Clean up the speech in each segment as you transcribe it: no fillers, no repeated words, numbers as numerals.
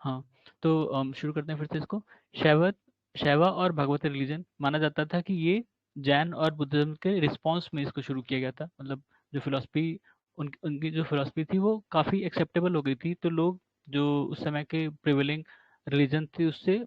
हाँ, तो शुरू करते हैं फिर से इसको। शैवत शैवा और भगवत रिलीजन माना जाता था कि ये जैन और बुद्धिज्म के रिस्पॉन्स में इसको शुरू किया गया था। मतलब जो फिलॉसफी उनकी जो फिलॉसफी थी वो काफ़ी एक्सेप्टेबल हो गई थी, तो लोग जो उस समय के प्रिवेलिंग रिलीजन थी उससे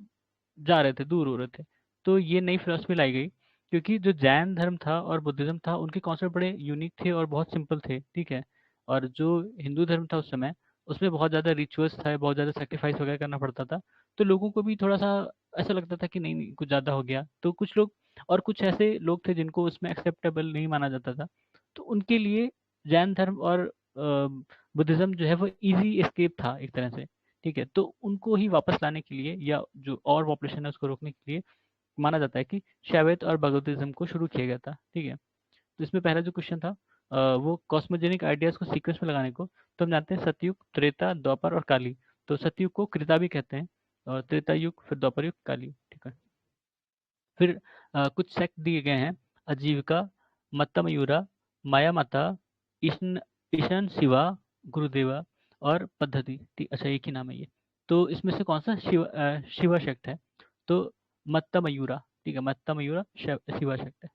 जा रहे थे, दूर हो रहे थे। तो ये नई फिलॉसफी लाई गई, क्योंकि जो जैन धर्म था और बुद्धिज्म था उनके कॉन्सेप्ट बड़े यूनिक थे और बहुत सिंपल थे, ठीक है। और जो हिंदू धर्म था उस समय, उसमें बहुत ज़्यादा रिचुअल्स था, बहुत ज़्यादा सैक्रिफाइस वगैरह करना पड़ता था। तो लोगों को भी थोड़ा सा ऐसा लगता था कि नहीं नहीं कुछ ज़्यादा हो गया। तो कुछ लोग, और कुछ ऐसे लोग थे जिनको उसमें एक्सेप्टेबल नहीं माना जाता था, तो उनके लिए जैन धर्म और बुद्धिज्म जो है वो इजी एस्केप था एक तरह से, ठीक है। तो उनको ही वापस लाने के लिए, या जो और पॉपुलेशन है उसको रोकने के लिए, माना जाता है कि शैवैत और भगवतिज्म को शुरू किया गया था, ठीक है। तो इसमें पहला जो क्वेश्चन था वो कॉस्मोजेनिक आइडियाज को सीक्वेंस में लगाने को। तो हम जानते हैं सतयुग, त्रेता, द्वापर और काली। तो सतयुग को कृता भी कहते हैं, और त्रेता युग, फिर द्वापर युग, काली, ठीक है। फिर कुछ सेक्ट दिए गए हैं: आजीविका, मत्ता मयूरा, माया माता, ईशन ईशन शिवा, गुरुदेवा और पद्धति। ठीक, अच्छा एक ही नाम है ये। तो इसमें से कौन सा शिवा सेक्ट है? तो मत्ता मयूरा, ठीक है, मत्ता मयूरा शिवा सेक्ट है।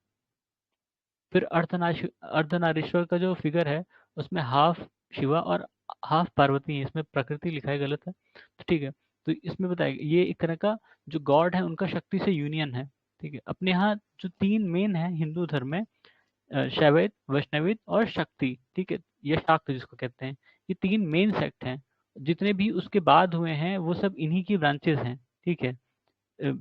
फिर अर्धनारीश्वर का जो फिगर है उसमें हाफ शिवा और हाफ पार्वती है, इसमें प्रकृति लिखा है, गलत है, तो ठीक है। तो इसमें बताया ये एक तरह का जो गॉड है उनका शक्ति से यूनियन है, ठीक है। अपने यहाँ जो तीन मेन है हिंदू धर्म में, शैवैत, वैष्णवित और शक्ति, ठीक है, ये शाक्त जिसको कहते हैं, ये तीन मेन सेक्ट हैं। जितने भी उसके बाद हुए हैं वो सब इन्हीं की ब्रांचेस हैं, ठीक है। अ,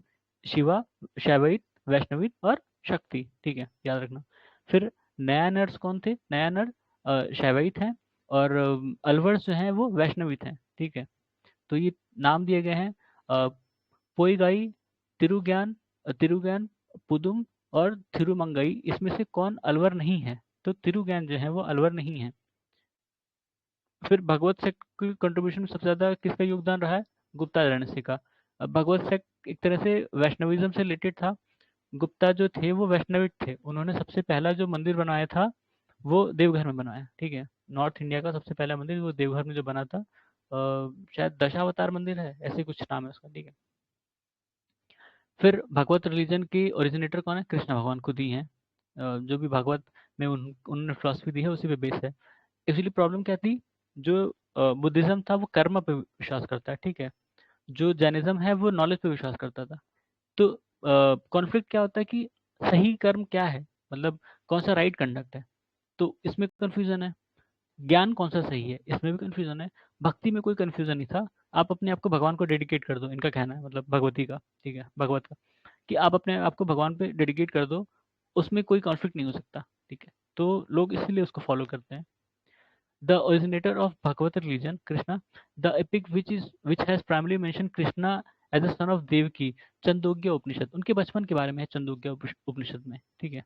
शिवा, शैवइट, वैष्णवित और शक्ति, ठीक है, याद रखना। फिर नया नर्स कौन थे? नया नर शैवइट हैं, और अलवर्स जो हैं वो वैष्णवित हैं, ठीक है। तो ये नाम दिए गए हैं पोईगाई, तिरुज्ञान, पुदुम और थिरुमंगई। इसमें से कौन अलवर नहीं है? तो तिरुज्ञान जो है वो अलवर नहीं है। फिर भगवत सेक्ट की कंट्रीब्यूशन में सबसे ज्यादा किसका योगदान रहा है? गुप्ता रणसी का। भगवत सेक्ट एक तरह से वैष्णविज्म से रिलेटेड था। गुप्ता जो थे वो वैष्णविक थे, उन्होंने सबसे पहला जो मंदिर बनाया था वो देवघर में बनाया, ठीक है। नॉर्थ इंडिया का सबसे पहला मंदिर वो देवघर में जो बना था, शायद दशावतार मंदिर है, ऐसे कुछ नाम है उसका, ठीक है। फिर भगवत रिलीजन के ओरिजिनेटर कौन है? कृष्ण भगवान खुद ही हैं। जो भी भागवत में उन्होंने फिलोसफी दी है उसी पे बेस है। इसलिए प्रॉब्लम क्या थी? जो बुद्धिज्म था वो कर्म पे विश्वास करता है, ठीक है। जो जैनिज्म है वो नॉलेज पे विश्वास करता था। तो कॉन्फ्लिक्ट क्या होता है कि सही कर्म क्या है, मतलब कौन सा राइट कंडक्ट है, तो इसमें कंफ्यूजन है। ज्ञान कौन सा सही है, इसमें भी कंफ्यूजन है। भक्ति में कोई कंफ्यूजन नहीं था। आप अपने आप को भगवान को डेडिकेट कर दो, इनका कहना है, मतलब भगवती का, ठीक है, भगवत का, कि आप अपने आप को भगवान पे डेडिकेट कर दो, उसमें कोई कॉन्फ्लिक्ट नहीं हो सकता, ठीक है। तो लोग इसीलिए उसको फॉलो करते हैं। The originator of Bhagavat religion Krishna, the epic which has primarily mention Krishna as a son of Devaki, Chandogya Upanishad. उनके बचपन के बारे में है चंदोग्य उपनिषद में, ठीक है।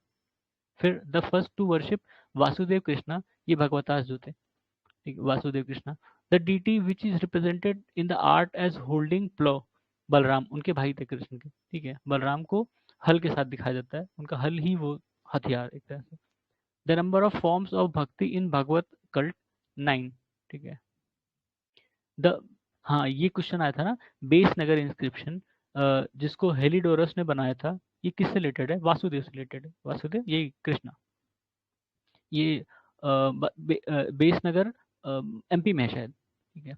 फिर the first to worship Vasudeva Krishna, ये भगवतास जो थे, ठीक है, Vasudeva Krishna. The deity which is represented in the art as holding plough, Balarama, उनके भाई थे कृष्ण के, ठीक है। बलराम को हल के साथ दिखाया जाता है, उनका हल ही वो हथियार एक तरह से। The number of forms of भक्ति इन भागवत कल्ट, 9, ठीक है। द हाँ, ये क्वेश्चन आया था ना, बेस नगर इंस्क्रिप्शन जिसको हेलिडोरस ने बनाया था, ये किससे रिलेटेड है? वासुदेव से रिलेटेड है, वासुदेव, ये कृष्णा। ये बेस नगर एमपी में है शायद, ठीक है।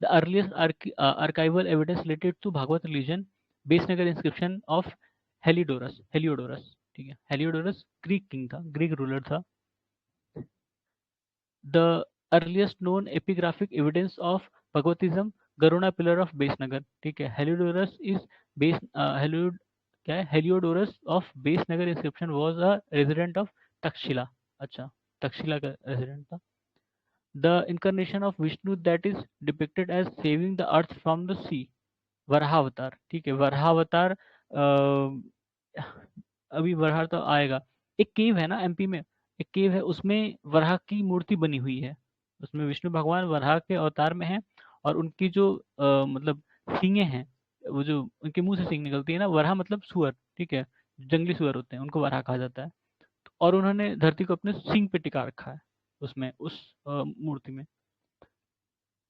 The earliest archival evidence related to Bhagavad religion, Besnagar inscription of Heliodorus, ठीक है। हेलियोडोरस ग्रीक किंग था, ग्रीक रूलर था। The earliest known epigraphic evidence of Bhagavatism, Garuda pillar of Besnagar, ठीक है। हेलियोडोरस इज बेस हेलियोड क्या है? Heliodorus of Besnagar inscription was a resident of Takshashila. अच्छा, तक्षशिला का रेजिडेंट था। The incarnation of Vishnu that is depicted as saving the earth from the सी, वराहावतार, ठीक है। वराहावतार अभी वराह तो आएगा। एक केव है ना एमपी में, एक केव है, उसमें वराह की मूर्ति बनी हुई है। उसमें विष्णु भगवान वराह के अवतार में है, और उनकी जो मतलब सींगे हैं, वो जो उनके मुंह से सींग निकलती है ना, वराह मतलब सुअर, ठीक है। जंगली सुअर होते हैं उनको वराह कहा जाता है। और उन्होंने धरती को अपने सींग पे टिका रखा है उसमें, उस मूर्ति में।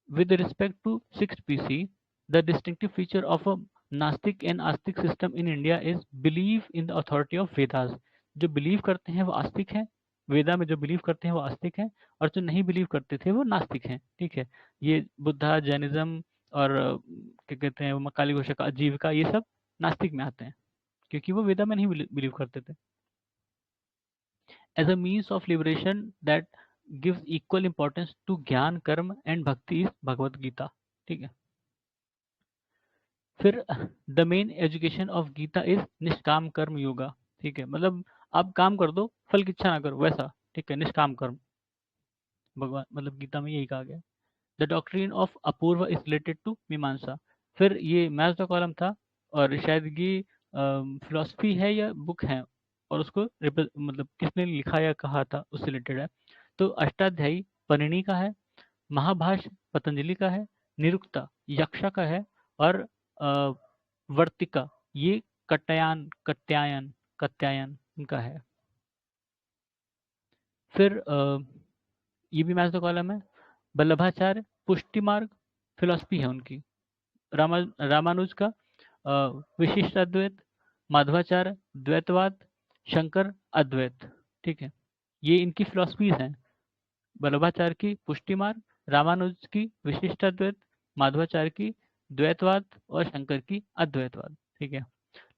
With respect to 6th BC, the distinctive feature of a नास्तिक and Astik system in India is believe in the authority of Vedas. जो बिलीव करते हैं वो आस्तिक हैं, वेदा में जो बिलीव करते हैं वो आस्तिक हैं, और जो नहीं बिलीव करते थे वो नास्तिक हैं। ठीक है, ये बुद्धा, जैनिज्म और क्या कहते हैं वो मकाली घोषक, आजीविका, ये सब नास्तिक में आते हैं क्योंकि वो वेदा में नहीं बिलीव करते थे। As a means of liberation that gives equal importance to gyan, karma and भक्ति इज भगवत गीता। ठीक है, फिर the main education of Gita is nishkam karma yoga. ठीक है, मतलब आप काम कर दो, फल की इच्छा ना करो, वैसा। ठीक है, निष्काम कर्म, भगवान मतलब गीता में यही कहा गया। The doctrine of Apurva is related to Mimamsa. फिर ये मैथ्स का कॉलम था, और शायद ये फिलोसफी है या बुक है, और उसको मतलब किसने लिखा या कहा था उससे रिलेटेड है। तो अष्टाध्यायी पनिनी का है, महाभाष्य पतंजलि का है, निरुक्ता यक्षा का है, और अ, वर्तिका ये कत्यायन उनका है। फिर ये भी मैथ्स का कॉलम है। वल्लभाचार्य पुष्टि मार्ग फिलोसफी है उनकी। रामानुज का विशिष्ट अद्वैत, माधवाचार्य द्वैतवाद, शंकर अद्वैत। ठीक है, ये इनकी फिलोसफीज हैं। वल्लभाचार्य की पुष्टि मार्ग, रामानुज की विशिष्ट अद्वैत, माधवाचार्य की द्वैतवाद, और शंकर की अद्वैतवाद। ठीक है,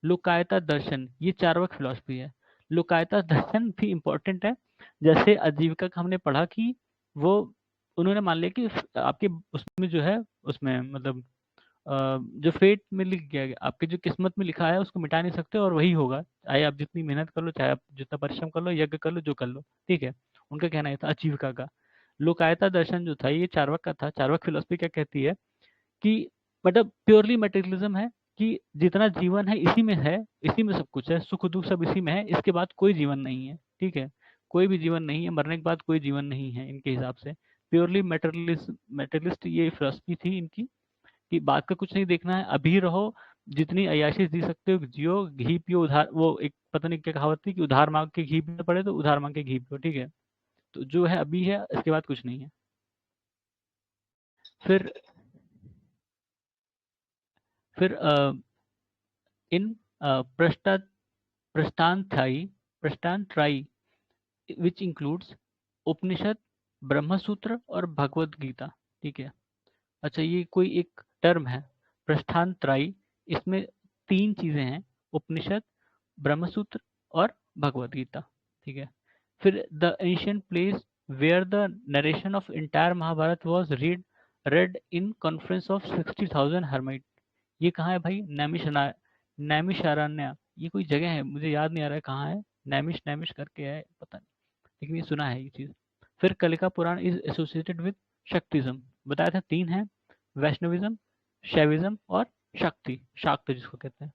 लोकायता दर्शन ये चार्वक फिलोसफी है। लोकायता दर्शन भी इम्पोर्टेंट है। जैसे आजीविका का हमने पढ़ा कि वो उन्होंने मान लिया कि आपके उसमें जो है, उसमें मतलब जो फेट में लिख गया गया, आपकी जो किस्मत में लिखा है उसको मिटा नहीं सकते, और वही होगा, चाहे आप जितनी मेहनत कर लो, चाहे आप जितना परिश्रम कर लो, यज्ञ कर लो, जो कर लो। ठीक है, उनका कहना ये था आजीविका का। लोकायता दर्शन जो था ये चार्वक का था। चार्वक फिलोसफी क्या कहती है कि मतलब प्योरली मटेरियलिज्म है, कि जितना जीवन है इसी में है, इसी में सब कुछ है, सुख दुख सब इसी में है, इसके बाद कोई जीवन नहीं है। ठीक है, कोई भी जीवन नहीं है, मरने के बाद कोई जीवन नहीं है इनके हिसाब से। प्योरली मटेरियलिस्ट ये फिलोसफी थी इनकी, कि बात का कुछ नहीं देखना है, अभी रहो, जितनी अय्याशी जी सकते हो जियो, घी पियो उधार, वो एक पता नहीं क्या कहावत थी कि उधार मांग के घी पीना पड़े तो उधार मांग के घी पियो। ठीक है, तो जो है अभी है, इसके बाद कुछ नहीं है। फिर फिर इन प्रष्टा प्रस्थानत्रायी प्रस्थानत्रायी विच इंक्लूड्स उपनिषद, ब्रह्मसूत्र और भगवत गीता। ठीक है, अच्छा ये कोई एक टर्म है प्रस्थानत्रायी, इसमें तीन चीजें हैं, उपनिषद, ब्रह्मसूत्र और भगवत गीता। ठीक है, फिर the ancient place where the narration of entire Mahabharata was read in conference of 60,000 hermit. ये कहाँ है भाई? नैमिषारण्य, ये कोई जगह है, मुझे याद नहीं आ रहा है कहाँ है। नैमिष नैमिष करके है, पता नहीं, लेकिन ये सुना है ये चीज़। फिर कलिका पुराण इज एसोसिएटेड विद शक्तिज्म, बताया था तीन है, वैष्णविज्म, शैविज्म और शाक्त जिसको कहते हैं।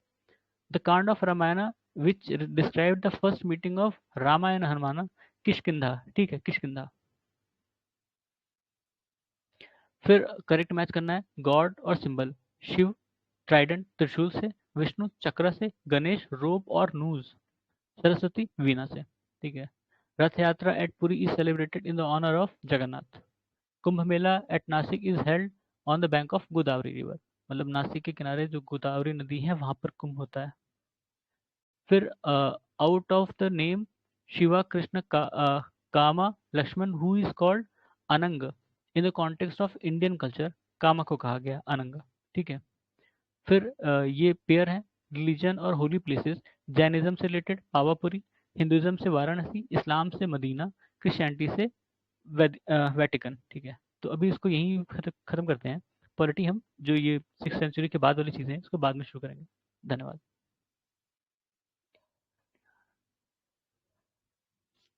The kanda of Ramayana which describe the first meeting of Ramayana Hanuman, Kishkindha. ठीक है, किष्किंधा। फिर करेक्ट मैच करना है, गॉड और सिंबल, शिव ट्राइडेंट त्रिशूल से, विष्णु चक्र से, गणेश रोप और नूज, सरस्वती वीणा से। ठीक है, Rath Yatra at Puri is celebrated in the honour of Jagannath. Kumbh Mela at Nashik is held on the bank of Godavari river, मतलब नासिक के किनारे जो गोदावरी नदी है वहां पर कुंभ होता है। फिर out of the name Shiva Krishna Kama Lakshman who is called Anang in the context of Indian culture, Kama को कहा गया अनंग। ठीक है, फिर ये पेयर है रिलीजन और होली प्लेसेस, जैनिज्म से रिलेटेड पावापुरी, हिंदुइज्म से वाराणसी, इस्लाम से मदीना, क्रिश्चियनिटी से वेटिकन। ठीक है, तो अभी इसको यहीं खत्म करते हैं। पॉलिटी हम जो ये 6th सेंचुरी के बाद वाली चीज़ें हैं इसको बाद में शुरू करेंगे। धन्यवाद।